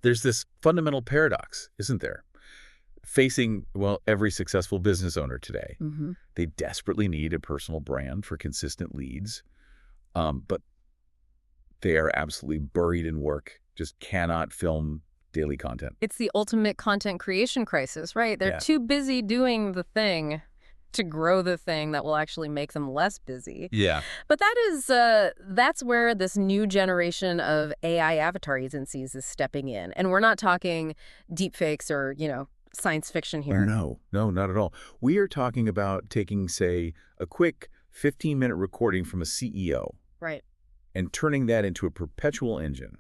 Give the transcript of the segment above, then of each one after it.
There's this fundamental paradox, isn't there? Facing, well, every successful business owner today. They desperately need a personal brand for consistent leads, but they are absolutely buried in work, just cannot film daily content. It's the ultimate content creation crisis, right? They're too busy doing the thing to grow the thing that will actually make them less busy. Yeah. But that's where this new generation of AI avatar agencies is stepping in. And we're not talking deepfakes or, science fiction here. No, not at all. We are talking about taking, say, a quick 15-minute recording from a CEO. Right. And turning that into a perpetual engine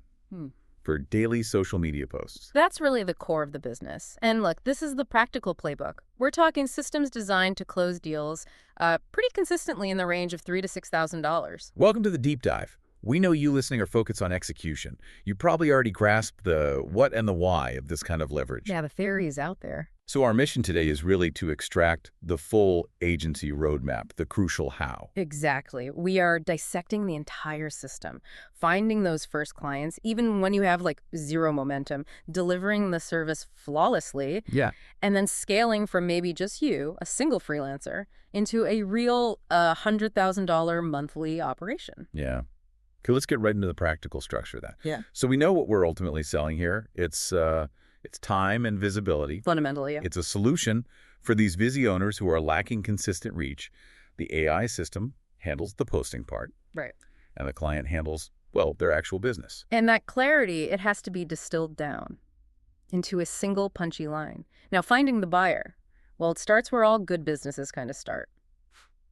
for daily social media posts. That's really the core of the business. And look, this is the practical playbook. We're talking systems designed to close deals pretty consistently in the range of $3,000 to $6,000. Welcome to the deep dive. We know you listening are focused on execution. You probably already grasped the what and the why of this kind of leverage. Yeah, the theory is out there. So our mission today is really to extract the full agency roadmap, the crucial how. Exactly. We are dissecting the entire system, finding those first clients, even when you have zero momentum, delivering the service flawlessly, and then scaling from maybe just you, a single freelancer, into a real $100,000 monthly operation. Yeah. Okay, let's get right into the practical structure then. Yeah. So we know what we're ultimately selling here. It's time and visibility. Fundamentally, yeah. It's a solution for these busy owners who are lacking consistent reach. The AI system handles the posting part. Right. And the client handles, well, their actual business. And that clarity, it has to be distilled down into a single punchy line. Now, finding the buyer, well, it starts where all good businesses kind of start.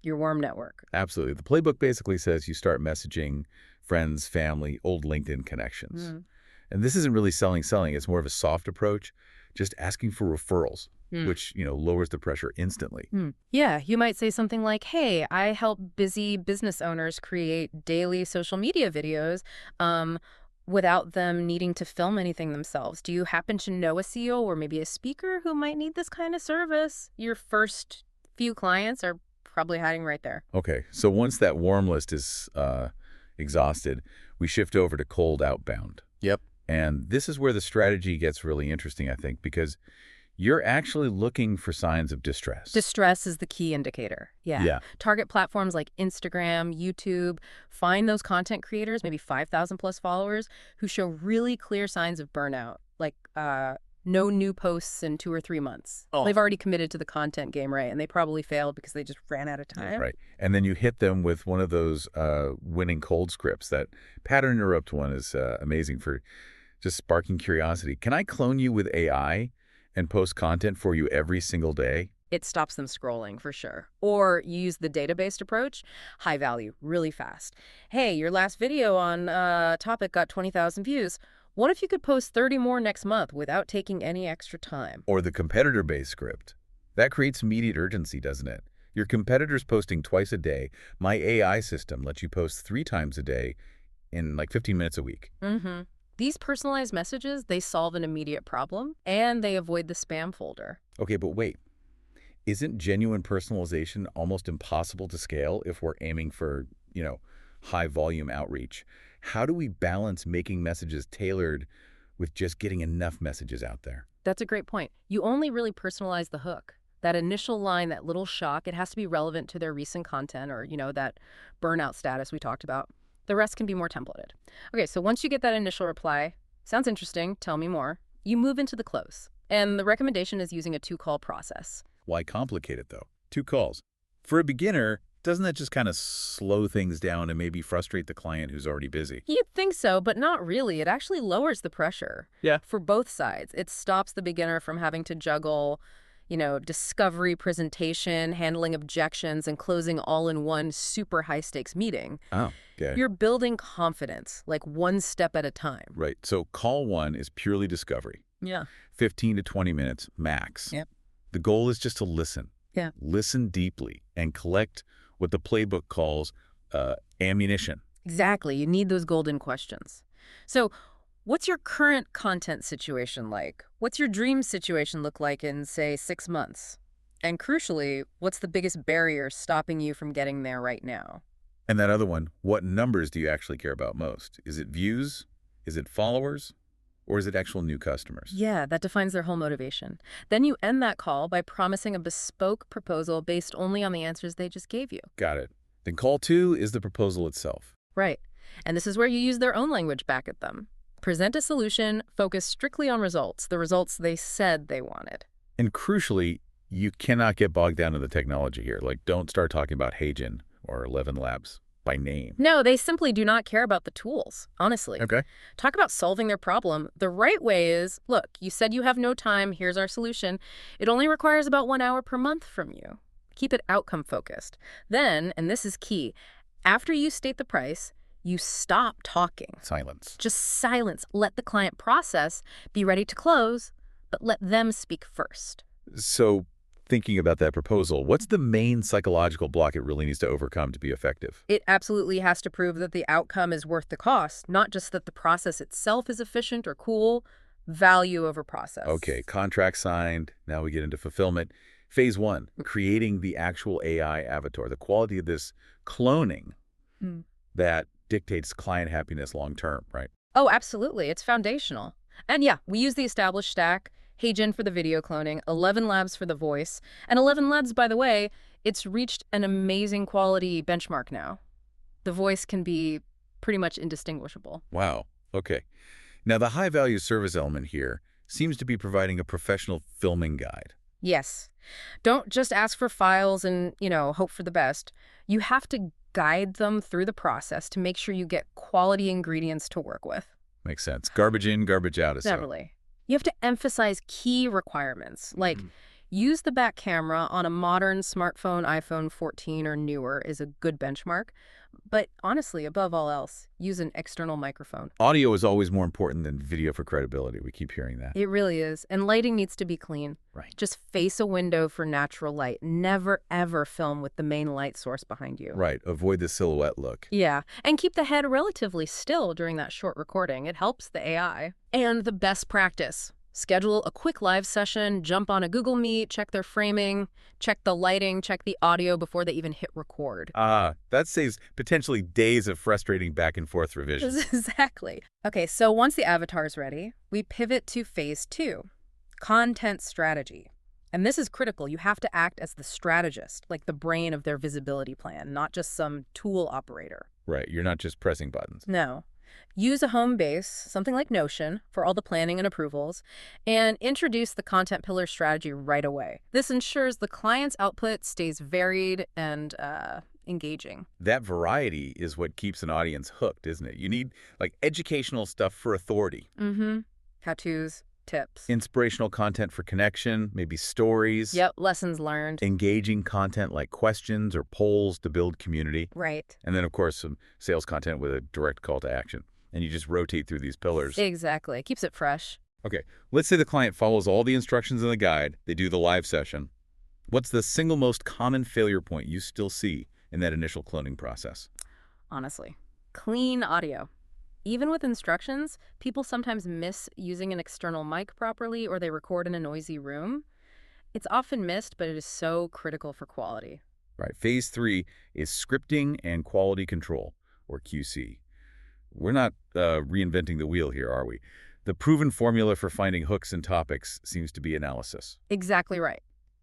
Your warm network. Absolutely. The playbook basically says you start messaging friends, family, old LinkedIn connections. And this isn't really selling. It's more of a soft approach, just asking for referrals, which, lowers the pressure instantly. Yeah, you might say something like, hey, I help busy business owners create daily social media videos without them needing to film anything themselves. Do you happen to know a CEO or maybe a speaker who might need this kind of service? Your first few clients are probably hiding right there. Okay, so once that warm list is exhausted, we shift over to cold outbound. Yep. And this is where the strategy gets really interesting, I think, because you're actually looking for signs of distress. Distress is the key indicator. Yeah. Target platforms like Instagram, YouTube, find those content creators, maybe 5,000 plus followers, who show really clear signs of burnout, like no new posts in 2 or 3 months. Oh. They've already committed to the content game, right? And they probably failed because they just ran out of time. Right. And then you hit them with one of those winning cold scripts. That pattern interrupt one is amazing for just sparking curiosity. Can I clone you with AI and post content for you every single day? It stops them scrolling, for sure. Or you use the data-based approach, high value, really fast. Hey, your last video on topic got 20,000 views. What if you could post 30 more next month without taking any extra time? Or the competitor-based script. That creates immediate urgency, doesn't it? Your competitor's posting twice a day. My AI system lets you post 3 times a day in 15 minutes a week. These personalized messages, they solve an immediate problem, and they avoid the spam folder. Okay, but wait. Isn't genuine personalization almost impossible to scale if we're aiming for, high-volume outreach? How do we balance making messages tailored with just getting enough messages out there? That's a great point. You only really personalize the hook. That initial line, that little shock, it has to be relevant to their recent content or, that burnout status we talked about. The rest can be more templated. Okay, so once you get that initial reply, sounds interesting, tell me more, you move into the close. And the recommendation is using a 2-call process. Why complicate it, though? 2 calls. For a beginner, doesn't that just kind of slow things down and maybe frustrate the client who's already busy? You'd think so, but not really. It actually lowers the pressure. Yeah. For both sides. It stops the beginner from having to juggle, discovery, presentation, handling objections, and closing all in one super high-stakes meeting. Oh, okay. You're building confidence, one step at a time. Right. So call 1 is purely discovery. Yeah. 15 to 20 minutes max. Yep. The goal is just to listen. Yeah. Listen deeply and collect what the playbook calls ammunition. Exactly. You need those golden questions. So what's your current content situation like? What's your dream situation look like in, say, 6 months? And crucially, what's the biggest barrier stopping you from getting there right now? And that other one, what numbers do you actually care about most? Is it views? Is it followers? or is it actual new customers? Yeah, that defines their whole motivation. Then you end that call by promising a bespoke proposal based only on the answers they just gave you. Got it. Then call 2 is the proposal itself. Right. And this is where you use their own language back at them. Present a solution, focus strictly on results, the results they said they wanted. And crucially, you cannot get bogged down in the technology here. Like, don't start talking about HeyGen or ElevenLabs by name. No, they simply do not care about the tools, honestly. Okay. Talk about solving their problem. The right way is, look, you said you have no time, here's our solution. It only requires about 1 hour per month from you. Keep it outcome focused. Then, and this is key, after you state the price, you stop talking. Silence. Just silence. Let the client process, be ready to close, but let them speak first. So, thinking about that proposal, what's the main psychological block it really needs to overcome to be effective? It absolutely has to prove that the outcome is worth the cost, not just that the process itself is efficient or cool. Value over process. Okay, contract signed. Now we get into fulfillment. Phase 1, creating the actual AI avatar, the quality of this cloning that dictates client happiness long term, right? Oh, absolutely. It's foundational. And yeah, we use the established stack, HeyGen for the video cloning, ElevenLabs for the voice. And ElevenLabs, by the way, it's reached an amazing quality benchmark now. The voice can be pretty much indistinguishable. Wow. Okay. Now, the high-value service element here seems to be providing a professional filming guide. Yes. Don't just ask for files and, hope for the best. You have to guide them through the process to make sure you get quality ingredients to work with. Makes sense. Garbage in, garbage out. Definitely. You have to emphasize key requirements, like use the back camera on a modern smartphone, iPhone 14 or newer is a good benchmark. But honestly, above all else, use an external microphone. Audio is always more important than video for credibility. We keep hearing that. It really is. And lighting needs to be clean. Right. Just face a window for natural light. Never, ever film with the main light source behind you. Right. Avoid the silhouette look. Yeah. And keep the head relatively still during that short recording. It helps the AI. And the best practice. Schedule a quick live session, jump on a Google Meet, check their framing, check the lighting, check the audio before they even hit record. That saves potentially days of frustrating back and forth revisions. Exactly. Okay, so once the avatar is ready, we pivot to phase 2, content strategy. And this is critical. You have to act as the strategist, like the brain of their visibility plan, not just some tool operator. Right. You're not just pressing buttons. No. Use a home base, something like Notion, for all the planning and approvals, and introduce the content pillar strategy right away. This ensures the client's output stays varied and engaging. That variety is what keeps an audience hooked, isn't it? You need, like, educational stuff for authority. How-tos, tips. Inspirational content for connection, maybe stories. Yep, lessons learned. Engaging content like questions or polls to build community. Right. And then, of course, some sales content with a direct call to action. And you just rotate through these pillars. Exactly. Keeps it fresh. Okay, let's say the client follows all the instructions in the guide. They do the live session. What's the single most common failure point you still see in that initial cloning process? Honestly. Clean audio. Even with instructions, people sometimes miss using an external mic properly or they record in a noisy room. It's often missed, but it is so critical for quality. Right. Phase 3 is scripting and quality control, or QC. We're not reinventing the wheel here, are we? The proven formula for finding hooks and topics seems to be analysis. Exactly right.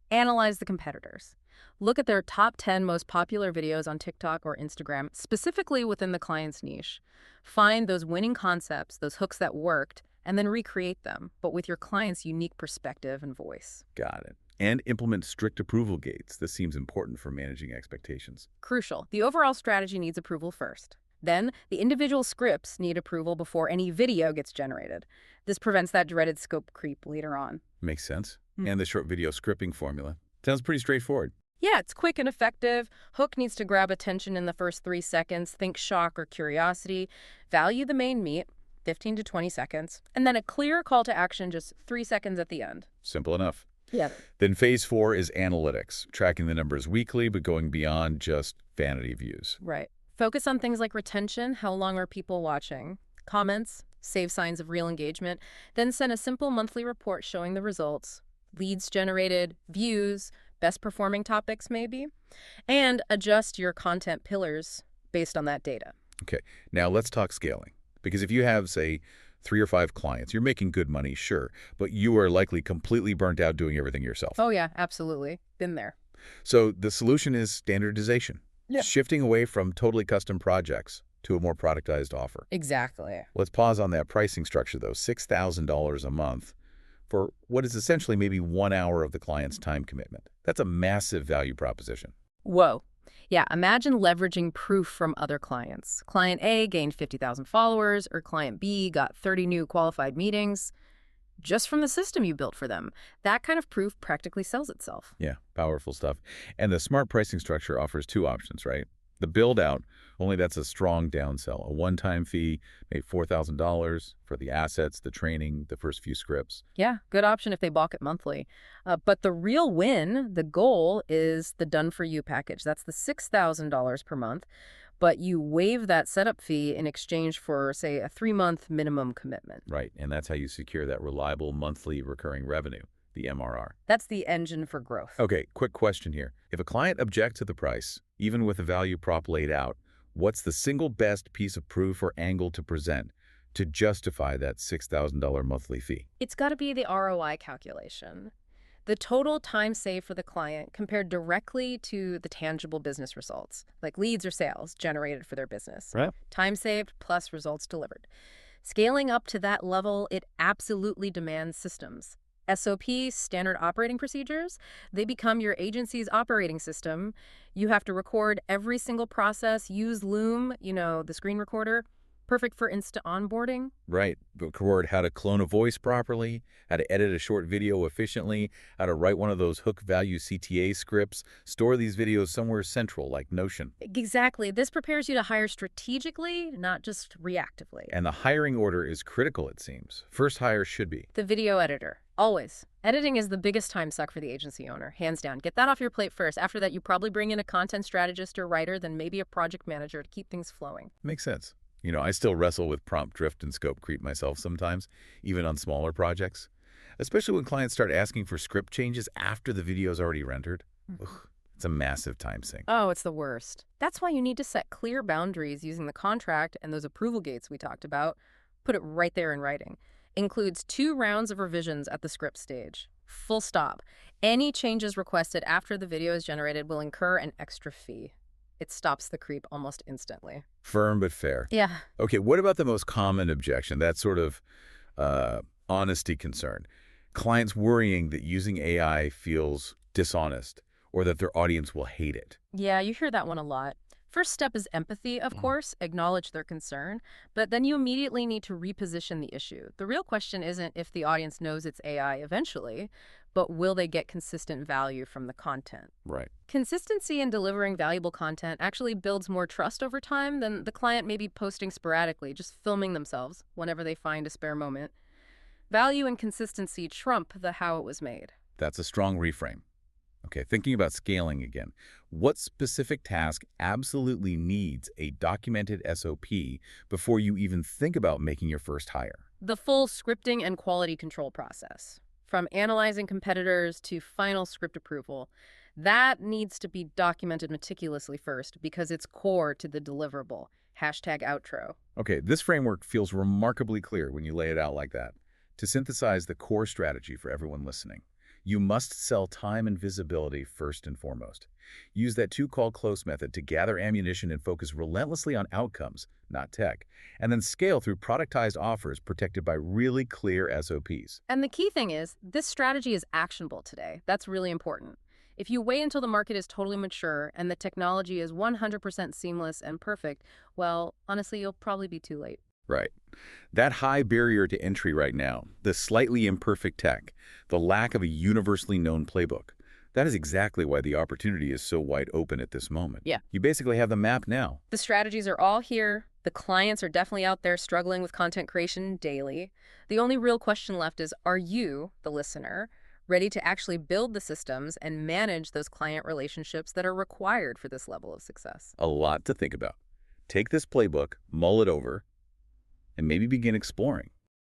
Analyze the competitors. Look at their top 10 most popular videos on TikTok or Instagram, specifically within the client's niche. Find those winning concepts, those hooks that worked, and then recreate them, but with your client's unique perspective and voice. Got it. And implement strict approval gates. This seems important for managing expectations. Crucial. The overall strategy needs approval first. Then, the individual scripts need approval before any video gets generated. This prevents that dreaded scope creep later on. Makes sense. And the short video scripting formula. Sounds pretty straightforward. Yeah, it's quick and effective. Hook needs to grab attention in the first 3 seconds. Think shock or curiosity. Value the main meat, 15 to 20 seconds. And then a clear call to action, just 3 seconds at the end. Simple enough. Yeah. Then phase 4 is analytics, tracking the numbers weekly, but going beyond just vanity views. Right. Focus on things like retention, how long are people watching, comments, save signs of real engagement, then send a simple monthly report showing the results, leads generated, views, best performing topics maybe, and adjust your content pillars based on that data. Okay, now let's talk scaling. Because if you have, say, 3 or 5 clients. You're making good money, sure, but you are likely completely burnt out doing everything yourself. Oh, yeah, absolutely. Been there. So the solution is standardization. Yeah. Shifting away from totally custom projects to a more productized offer. Exactly. Let's pause on that pricing structure, though. $6,000 a month for what is essentially maybe 1 hour of the client's time commitment. That's a massive value proposition. Whoa. Yeah, imagine leveraging proof from other clients. Client A gained 50,000 followers, or Client B got 30 new qualified meetings just from the system you built for them. That kind of proof practically sells itself. Yeah, powerful stuff. And the smart pricing structure offers 2 options, right? The build-out, only that's a strong downsell. A one-time fee, maybe $4,000 for the assets, the training, the first few scripts. Yeah, good option if they balk it monthly. But the real win, the goal, is the done-for-you package. That's the $6,000 per month, but you waive that setup fee in exchange for, say, a 3-month minimum commitment. Right, and that's how you secure that reliable monthly recurring revenue, the MRR. That's the engine for growth. Okay, quick question here. If a client objects to the price, even with the value prop laid out, what's the single best piece of proof or angle to present to justify that $6,000 monthly fee? It's got to be the ROI calculation. The total time saved for the client compared directly to the tangible business results, like leads or sales generated for their business. Right. Time saved plus results delivered. Scaling up to that level, it absolutely demands systems. SOPs, standard operating procedures, they become your agency's operating system. You have to record every single process, use Loom, the screen recorder, perfect for instant onboarding. Right. Record how to clone a voice properly, how to edit a short video efficiently, how to write one of those hook value CTA scripts, store these videos somewhere central like Notion. Exactly. This prepares you to hire strategically, not just reactively. And the hiring order is critical, it seems. First hire should be The video editor. Always. Editing is the biggest time suck for the agency owner, hands down. Get that off your plate first. After that, you probably bring in a content strategist or writer, then maybe a project manager to keep things flowing. Makes sense. I still wrestle with prompt drift and scope creep myself sometimes, even on smaller projects, especially when clients start asking for script changes after the video is already rendered. Ugh, it's a massive time sink. Oh, it's the worst. That's why you need to set clear boundaries using the contract and those approval gates we talked about. Put it right there in writing. Includes 2 rounds of revisions at the script stage. Full stop. Any changes requested after the video is generated will incur an extra fee. It stops the creep almost instantly. Firm but fair. Yeah. Okay, what about the most common objection, that sort of honesty concern? Clients worrying that using AI feels dishonest or that their audience will hate it. Yeah, you hear that one a lot. First step is empathy, of course, acknowledge their concern, but then you immediately need to reposition the issue. The real question isn't if the audience knows it's AI eventually, but will they get consistent value from the content? Right. Consistency in delivering valuable content actually builds more trust over time than the client maybe posting sporadically, just filming themselves whenever they find a spare moment. Value and consistency trump the how it was made. That's a strong reframe. Okay, thinking about scaling again, what specific task absolutely needs a documented SOP before you even think about making your first hire? The full scripting and quality control process, from analyzing competitors to final script approval, that needs to be documented meticulously first because it's core to the deliverable. #outro. Okay, this framework feels remarkably clear when you lay it out like that. To synthesize the core strategy for everyone listening, you must sell time and visibility first and foremost. Use that too-call-close method to gather ammunition and focus relentlessly on outcomes, not tech, and then scale through productized offers protected by really clear SOPs. And the key thing is, this strategy is actionable today. That's really important. If you wait until the market is totally mature and the technology is 100% seamless and perfect, well, honestly, you'll probably be too late. Right. That high barrier to entry right now, the slightly imperfect tech, the lack of a universally known playbook, that is exactly why the opportunity is so wide open at this moment. Yeah. You basically have the map now. The strategies are all here. The clients are definitely out there struggling with content creation daily. The only real question left is, are you, the listener, ready to actually build the systems and manage those client relationships that are required for this level of success? A lot to think about. Take this playbook, mull it over, and maybe begin exploring.